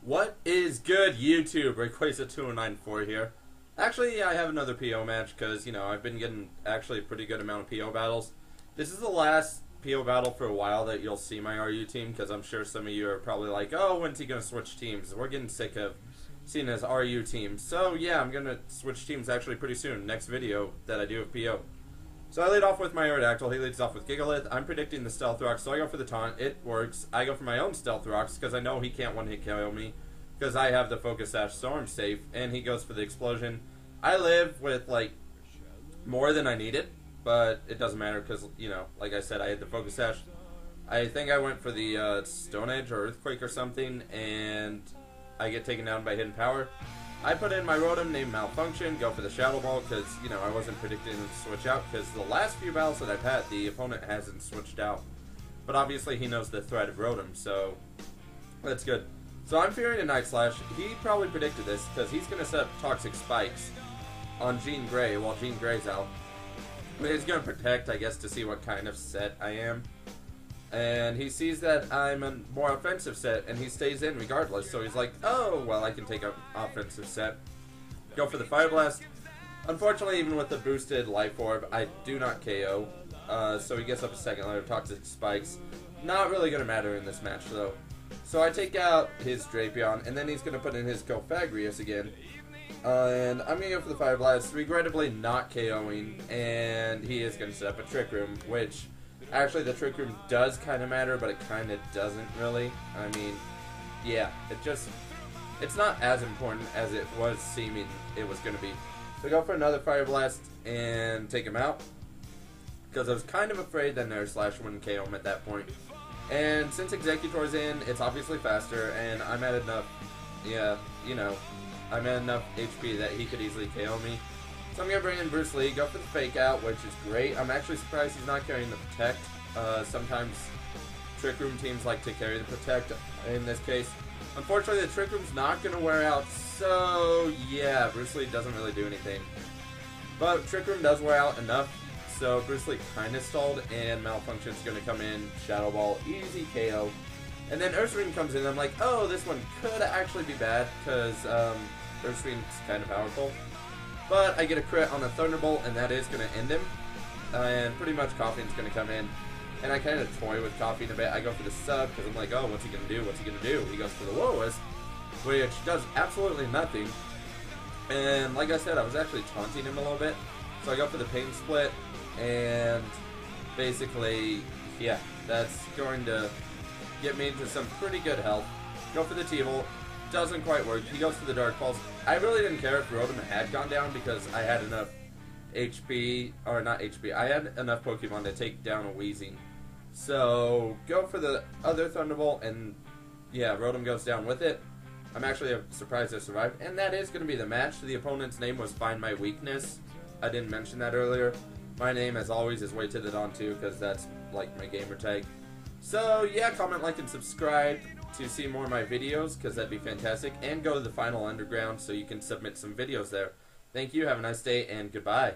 What is good, YouTube? waytothedawn2 here. Actually, I have another PO match because, I've been getting actually a pretty good amount of PO battles. This is the last PO battle for a while that you'll see my RU team because I'm sure some of you are probably like, oh, when's he going to switch teams? We're getting sick of seeing his RU team. So, yeah, I'm going to switch teams actually pretty soon. Next video that I do of PO. So I lead off with my Aerodactyl, he leads off with Gigalith. I'm predicting the Stealth Rock, so I go for the taunt. It works. I go for my own Stealth Rocks because I know he can't one-hit KO me because I have the Focus Sash, so I'm safe. And he goes for the Explosion. I live with, more than I needed, but it doesn't matter because, like I said, I had the Focus Sash. I think I went for the Stone Edge or Earthquake or something, and I get taken down by Hidden Power. I put in my Rotom named Malfunction, go for the Shadow Ball because, I wasn't predicting him to switch out because the last few battles that I've had, the opponent hasn't switched out. But obviously he knows the threat of Rotom, so that's good. So I'm fearing a Night Slash. He probably predicted this because he's going to set up Toxic Spikes on Jean Grey while Jean Grey's out. But he's going to Protect, I guess, to see what kind of set I am. And he sees that I'm a more offensive set, and he stays in regardless. So he's like, oh, well, I can take an offensive set. Go for the Fire Blast. Unfortunately, even with the boosted Life Orb, I do not KO. So he gets up a second layer of Toxic Spikes. Not really going to matter in this match, though. So I take out his Drapion, and then he's going to put in his Cofagrius again. And I'm going to go for the Fire Blast, regrettably not KOing, and he is going to set up a Trick Room, which... Actually, the Trick Room does kind of matter, but it kind of doesn't really. I mean, yeah, it's not as important as it was seeming it was going to be. So I go for another Fire Blast and take him out, because I was kind of afraid that Nair Slash wouldn't KO him at that point. And since Executor's in, it's obviously faster, and I'm at enough, I'm at enough HP that he could easily KO me. So I'm going to bring in Bruce Lee, go for the Fake Out, which is great. I'm actually surprised he's not carrying the Protect. Sometimes Trick Room teams like to carry the Protect in this case. Unfortunately, the Trick Room's not going to wear out, so yeah, Bruce Lee doesn't really do anything. But Trick Room does wear out enough, so Bruce Lee kind of stalled, and Malfunction's going to come in, Shadow Ball, easy KO. And then Ursaring comes in, I'm like, oh, this one could actually be bad, because Ursaring's kind of powerful. But I get a crit on a Thunderbolt, and that is going to end him. And pretty much Coughing's going to come in. And I kind of toy with Coughing a bit. I go for the sub, because I'm like, oh, what's he going to do? What's he going to do? He goes for the Will-O-Wisp, which does absolutely nothing. And like I said, I was actually taunting him a little bit. So I go for the Pain Split, and basically, yeah, that's going to get me into some pretty good health. Go for the T-Volt. Doesn't quite work. He goes for the Dark Pulse. I really didn't care if Rotom had gone down because I had enough HP, or not HP, I had enough Pokemon to take down a Weezing. So, go for the other Thunderbolt, and yeah, Rotom goes down with it. I'm actually surprised I survived, and that is going to be the match. The opponent's name was Find My Weakness. I didn't mention that earlier. My name, as always, is waytothedawn2 because that's like my gamer tag. So, yeah, comment, like, and subscribe to see more of my videos, because that'd be fantastic, and go to the Final Underground so you can submit some videos there. Thank you, have a nice day, and goodbye.